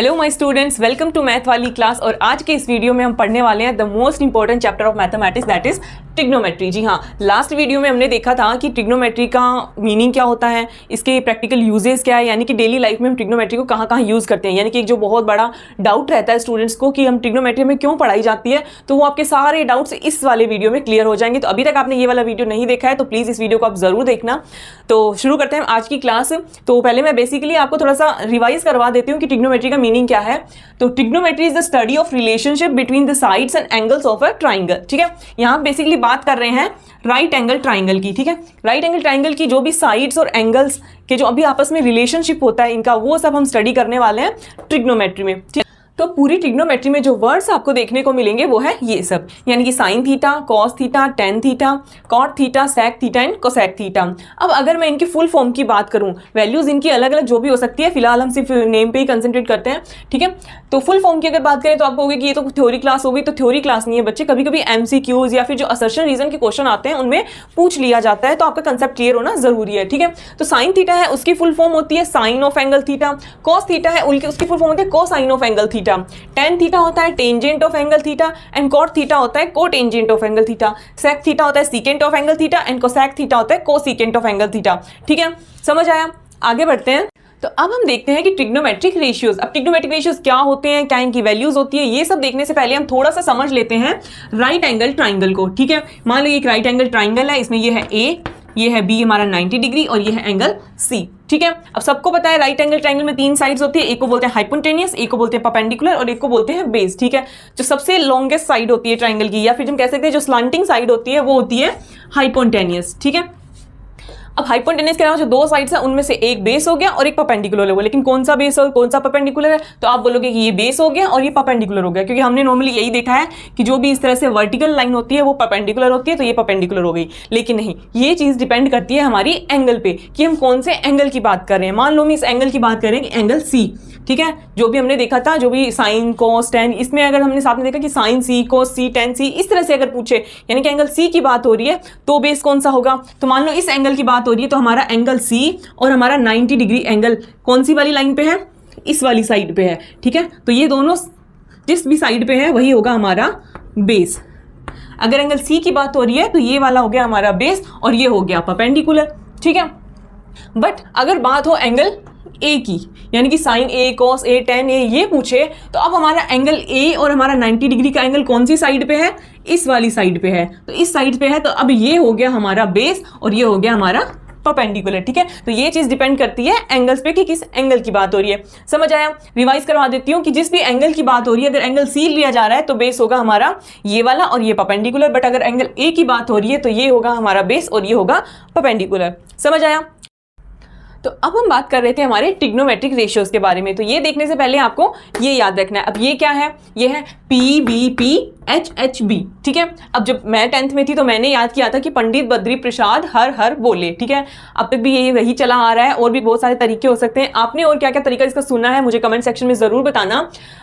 Hello my students, welcome to math वाली class. और आज के इस वीडियो में हम पढ़ने वाले हैं the most important chapter of mathematics, that is trigonometry. जी हाँ, लास्ट वीडियो में हमने देखा था कि ट्रिग्नोमेट्री का मीनिंग क्या होता है, इसके प्रैक्टिकल यूजेस क्या है, यानी कि डेली लाइफ में हम ट्रिग्नोमेट्री को कहाँ कहाँ यूज़ करते हैं। यानी कि एक जो बहुत बड़ा डाउट रहता है स्टूडेंट्स को कि हम ट्रिग्नोमेट्री में क्यों पढ़ाई जाती है, तो वो आपके सारे डाउट्स इस वाले वीडियो में क्लियर हो जाएंगे। तो अभी तक आपने ये वाला वीडियो नहीं देखा है तो प्लीज़ इस वीडियो को आप ज़रूर देखना। तो शुरू करते हैं आज की क्लास। तो पहले मैं बेसिकली आपको थोड़ा सा रिवाइज करवा देती हूँ कि ट्रिग्नोमेट्री का मीनिंग क्या है। तो trigonometry is the study of relationship between the sides and angles of a triangle. ठीक है, यहाँ बेसिकली बात कर रहे हैं राइट एंगल ट्राइंगल की। ठीक है, राइट एंगल ट्राइंगल की जो भी साइड्स और एंगल्स के जो अभी आपस में रिलेशनशिप होता है इनका, वो सब हम स्टडी करने वाले हैं ट्रिग्नोमेट्री में। ठीक, तो पूरी ट्रिग्नोमेट्री में जो वर्ड्स आपको देखने को मिलेंगे वो है ये सब, यानी कि sine theta, cos theta, tan theta, cot theta, sec theta and cosec theta. अब अगर मैं इनकी फुल फॉर्म की बात करूं, वैल्यूज इनकी अलग अलग जो भी हो सकती है, फिलहाल हम सिर्फ नेम पे ही कंसंट्रेट करते हैं। ठीक है, तो फुल फॉर्म की अगर बात करें तो आपको होगी कि ये तो थ्योरी क्लास होगी, तो थ्योरी क्लास नहीं है बच्चे। कभी कभी एमसीक्यूज या फिर जो असर्शन रीजन के क्वेश्चन आते हैं उनमें पूछ लिया जाता है, तो आपका कंसेप्ट क्लियर होना जरूरी है। ठीक है, तो साइन थीटा है उसकी फुल फॉर्म होती है sine of angle theta, cos theta है उसकी फुल फॉर्म होती है cosine of angle theta, tan theta होता है tangent of angle theta and cot theta होता है cotangent of angle theta, sec theta होता है secant of angle theta and cosec theta होता है कोसीकेंट ऑफ एंगल थीटा। ठीक है, समझ आया? आगे बढ़ते हैं। तो अब हम देखते हैं कि ट्रिग्नोमेट्रिक रेशियोज, अब ट्रिग्नोमेट्रिक रेशियोज क्या होते हैं, क्या इनकी वैल्यूज होती है, ये सब देखने से पहले हम थोड़ा सा समझ लेते हैं राइट एंगल ट्राइंगल को। ठीक है, मान लो एक राइट एंगल ट्राइंगल है, इसमें ये है ए, ये है बी हमारा 90 डिग्री और ये है एंगल सी। ठीक है, अब सबको पता है राइट एंगल ट्राइंगल में तीन साइड्स होती है, एक को बोलते हैं हाइपोटेनियस, एक को बोलते हैं परपेंडिकुलर और एक को बोलते हैं बेस। ठीक है, जो सबसे लॉन्गेस्ट साइड होती है ट्राइंगल की, या फिर हम कह सकते हैं जो स्लांटिंग साइड होती है, वो होती है हाइपोटेनियस। ठीक है, अब हाइपोटेनियस के अलावा जो दो साइड्स हैं उनमें से एक बेस हो गया और एक परपेंडिकुलर हो गया। लेकिन कौन सा बेस और कौन सा परपेंडिकुलर है, तो आप बोलोगे कि ये बेस हो गया और ये परपेंडिकुलर हो गया, क्योंकि हमने नॉर्मली यही देखा है कि जो भी इस तरह से वर्टिकल लाइन होती है वो परपेंडिकुलर होती है, तो ये परपेंडिकुलर हो गई। लेकिन नहीं, ये चीज डिपेंड करती है हमारी एंगल पे कि हम कौन से एंगल की बात कर रहे हैं। मान लो हम इस एंगल की बात करें कि एंगल सी, ठीक है, जो भी हमने देखा था, जो भी साइन कॉस टेन, इसमें अगर हमने साथ में देखा कि साइन सी कॉस सी टेन सी, इस तरह से अगर पूछे यानी कि एंगल सी की बात हो रही है तो बेस कौन सा होगा। तो मान लो इस एंगल की बात हो रही है तो हमारा एंगल सी और हमारा 90 डिग्री एंगल कौन सी वाली लाइन पे है, इस वाली साइड पे है। ठीक है, तो ये दोनों जिस भी साइड पे है वही होगा हमारा बेस। अगर एंगल सी की बात हो रही है तो ये वाला हो गया हमारा बेस और ये हो गया परपेंडिकुलर। ठीक है, बट अगर बात हो एंगल ए की, यानी कि sign A cos A ten ए, ये पूछे तो अब हमारा एंगल ए और हमारा 90 डिग्री का एंगल कौन सी साइड पे है, इस वाली साइड पे है, तो इस साइड पे है, तो अब ये हो गया हमारा बेस और ये हो गया हमारा परपेंडिकुलर। ठीक है, तो ये चीज डिपेंड करती है एंगल्स पे कि किस एंगल की बात हो रही है। समझ आया? रिवाइज करवा देती हूँ कि जिस भी एंगल की बात हो रही है, अगर एंगल सी लिया जा रहा है तो बेस होगा हमारा ये वाला और ये परपेंडिकुलर, बट अगर एंगल ए की बात हो रही है तो ये होगा हमारा बेस और ये होगा परपेंडिकुलर। समझ आया? तो अब हम बात कर रहे थे हमारे ट्रिग्नोमेट्रिक रेशियोज के बारे में। तो ये देखने से पहले आपको ये याद रखना है। अब ये क्या है, ये है P B P H H B. ठीक है, अब जब मैं 10th में थी तो मैंने याद किया था कि पंडित बद्री प्रसाद हर हर बोले। ठीक है, अब तक भी ये वही चला आ रहा है, और भी बहुत सारे तरीके हो सकते हैं। आपने और क्या क्या तरीका इसका सुना है मुझे कमेंट सेक्शन में जरूर बताना।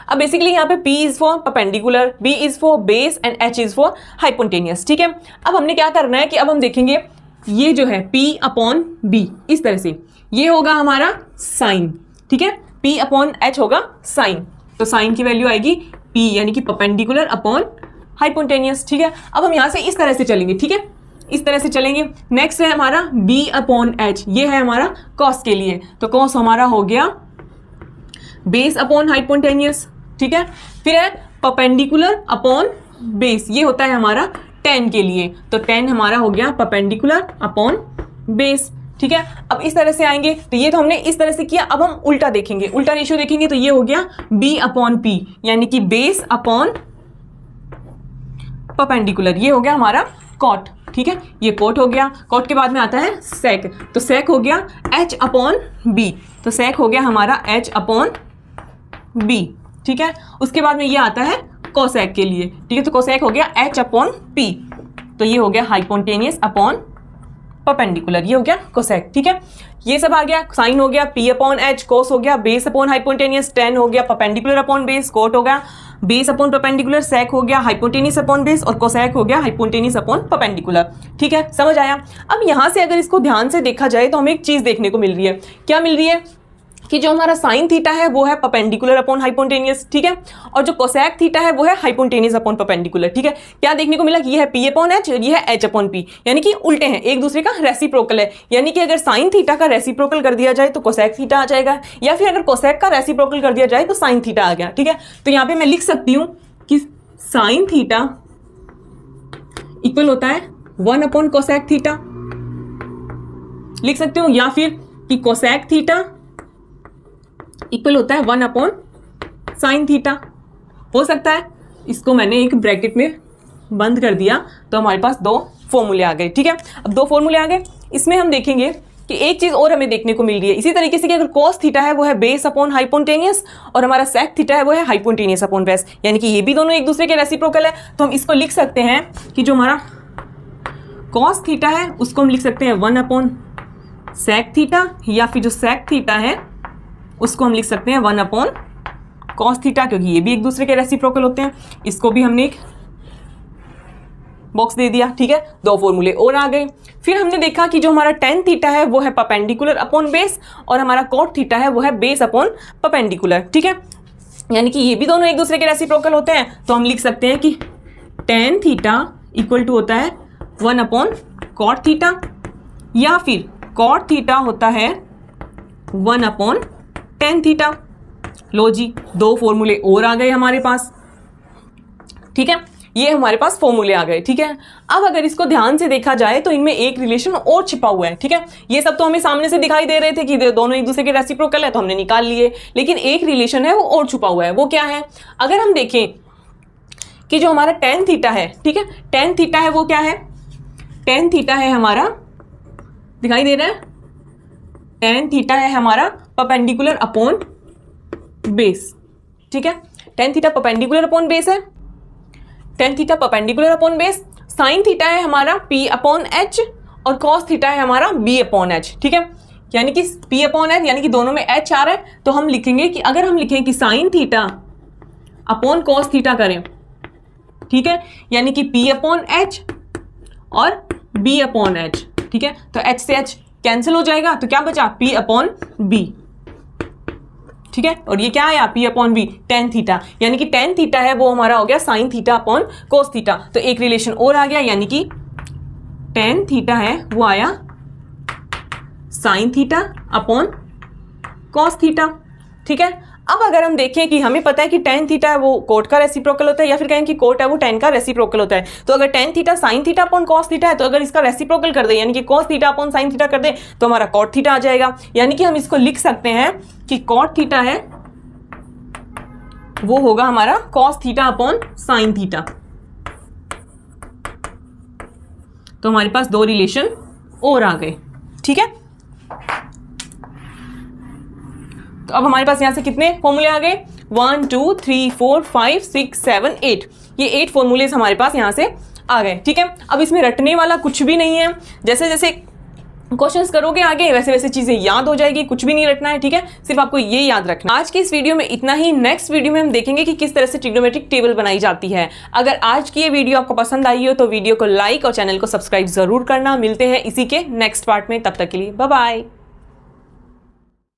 अब बेसिकली यहाँ पे P is for perpendicular, B is for base and H is for hypotenuse. ठीक है, अब हमने क्या करना है कि अब हम देखेंगे ये जो है P अपॉन B, इस तरह से ये होगा हमारा साइन। ठीक है, P अपॉन H होगा साइन, तो साइन की वैल्यू आएगी P यानी कि परपेंडिकुलर अपॉन हाइपोटेनियस। ठीक है, अब हम यहां से इस तरह से चलेंगे। ठीक है, इस तरह से चलेंगे। नेक्स्ट है हमारा B अपॉन H, ये है हमारा कॉस के लिए, तो कॉस हमारा हो गया बेस अपॉन हाइपोटेनियस। ठीक है, फिर है परपेंडिकुलर अपॉन बेस, ये होता है हमारा टेन के लिए, तो टेन हमारा हो गया परपेंडिकुलर अपॉन बेस। ठीक है, अब इस तरह से आएंगे, तो ये तो हमने इस तरह से किया। अब हम उल्टा देखेंगे, उल्टा रेशियो देखेंगे, तो ये हो गया B अपॉन P यानी कि बेस अपॉन परपेंडिकुलर, ये हो गया हमारा कॉट। ठीक है, ये कॉट हो गया। कॉट के बाद में आता है सेक, तो सेक हो गया H अपॉन B, तो सेक हो गया हमारा H अपॉन B। ठीक है, उसके बाद में ये आता है कोसेक के लिए। ठीक है, तो कोसेक हो गया H अपॉन P, तो ये हो गया हाइपोटेनियस अपॉन परपेंडिकुलर, ये हो गया कोसेक। ठीक है, ये सब आ गया। साइन हो गया P अपॉन H, कोस हो गया बेस अपॉन हाइपोटेनियस, टेन हो गया परपेंडिकुलर अपॉन बेस, कोट हो गया बेस अपॉन परपेंडिकुलर, सेक हो गया हाइपोटेनियस अपॉन बेस और कोसेक हो गया हाइपोटेनियस अपॉन परपेंडिकुलर। ठीक है, समझ आया? अब यहां से अगर इसको ध्यान से देखा जाए तो हमें एक चीज देखने को मिल रही है। क्या मिल रही है? कि जो हमारा साइन थीटा है वो है परपेंडिकुलर अपॉन हाइपोटेनियस, ठीक है, और जो कोसेक थीटा है वो है हाइपोटेनियस अपॉन परपेंडिकुलर, ठीक है। क्या देखने को मिला कि ये है पी अपॉन एच और ये है एच अपॉन पी, यानी कि उल्टे हैं, एक दूसरे का रेसिप्रोकल है। यानी कि अगर साइन थीटा का रेसिप्रोकल कर दिया जाए तो कोसेक थीटा आ जाएगा, या फिर अगर कोसेक का रेसिप्रोकल कर दिया जाए तो साइन थीटा आ गया, ठीक है। तो यहाँ पे मैं लिख सकती हूँ कि साइन थीटा इक्वल होता है 1 अपॉन कोसेक थीटा, लिख सकती हूँ, या फिर कि कोसेक थीटा इक्वल होता है 1 अपॉन साइन थीटा, हो सकता है। इसको मैंने एक ब्रैकेट में बंद कर दिया तो हमारे पास दो फॉर्मूले आ गए, ठीक है। अब दो फॉर्मूले आ गए, इसमें हम देखेंगे कि एक चीज और हमें देखने को मिल रही है इसी तरीके से कि अगर कॉस थीटा है वो है बेस अपॉन हाइपोटेनियस और हमारा सेक थीटा है वो है हाइपोटेनियस अपॉन बेस, यानी कि ये भी दोनों एक दूसरे के रेसिप्रोकल है। तो हम इसको लिख सकते हैं कि जो हमारा कॉस थीटा है उसको हम लिख सकते हैं 1 अपॉन सेक थीटा, या फिर जो सेक थीटा है उसको हम लिख सकते हैं 1 अपॉन कॉस थीटा, क्योंकि ये भी एक दूसरे के रेसिप्रोकल होते हैं। इसको भी हमने एक बॉक्स दे दिया, ठीक है। दो फॉर्मूले और आ गए। फिर हमने देखा कि जो हमारा टेन थीटा है वो है परपेंडिकुलर अपॉन बेस और हमारा कॉट थीटा है वो है बेस अपॉन परपेंडिकुलर, ठीक है। यानी कि ये भी दोनों एक दूसरे के रेसिप्रोकल होते हैं। तो हम लिख सकते हैं कि टेन थीटा इक्वल टू होता है 1 अपॉन कॉट थीटा, या फिर कॉट थीटा होता है 1 अपॉन टेन थीटा। लो जी, दो फॉर्मूले और आ गए हमारे पास, ठीक है। ये हमारे पास फॉर्मूले आ गए, ठीक है। अब अगर इसको ध्यान से देखा जाए तो इनमें एक रिलेशन और छिपा हुआ है, ठीक है। ये सब तो हमें सामने से दिखाई दे रहे थे कि दोनों एक दूसरे के रेसिप्रोकल है तो हमने निकाल लिए, लेकिन एक रिलेशन है वो और छुपा हुआ है। वो क्या है? अगर हम देखें कि जो हमारा टेन थीटा है, ठीक है, टेन थीटा है वो क्या है? टेन थीटा है हमारा, दिखाई दे रहा है, टेन थीटा है हमारा परपेंडिकुलर अपॉन बेस, ठीक है। Tan theta perpendicular upon base है, tan theta perpendicular upon base. Sine theta है हमारा p अपॉन एच और कॉस थीटा है हमारा b अपॉन एच, ठीक है। यानी कि p अपॉन एच यानी कि दोनों में h आ रहा है, तो हम लिखेंगे कि अगर हम लिखें कि sine theta upon cos theta करें, ठीक है, यानी कि p अपॉन एच और b अपॉन एच, ठीक है। तो h से h कैंसिल हो जाएगा, तो क्या बचा? p अपॉन b, ठीक है। और ये क्या आया? p upon b, tan theta, यानी कि टेन थीटा है वो हमारा हो गया sine theta upon cos theta. तो एक रिलेशन और आ गया, यानी कि टेन थीटा है वो आया sine theta upon cos theta, ठीक है। अब अगर हम देखें कि हमें पता है कि टेन थीटा है वो कोट का रेसिप्रोकल होता है, या फिर कहें कि कोट है वो टेन का रेसिप्रोकल होता है, तो अगर tan theta sine theta upon cos theta है तो अगर इसका रेसिप्रोकल कर दे यानी कि cos theta upon sine theta कर दे तो हमारा कॉट थीटा आ जाएगा। यानी कि हम इसको लिख सकते हैं कि कॉट थीटा है वो होगा हमारा cos theta upon sine theta. तो हमारे पास दो रिलेशन और आ गए, ठीक है। तो अब हमारे पास यहां से कितने फॉर्मूले आ गए? 1 2 3 4 5 6 7 8, ये 8 फॉर्मूलेज हमारे पास यहां से आ गए, ठीक है। अब इसमें रटने वाला कुछ भी नहीं है, जैसे जैसे क्वेश्चंस करोगे आगे वैसे वैसे चीजें याद हो जाएगी, कुछ भी नहीं रटना है, ठीक है। सिर्फ आपको ये याद रखना। आज की इस वीडियो में इतना ही। नेक्स्ट वीडियो में हम देखेंगे कि किस तरह से ट्रिग्नोमेट्रिक टेबल बनाई जाती है। अगर आज की ये वीडियो आपको पसंद आई हो तो वीडियो को लाइक और चैनल को सब्सक्राइब जरूर करना। मिलते हैं इसी के नेक्स्ट पार्ट में, तब तक के लिए बाय बाय।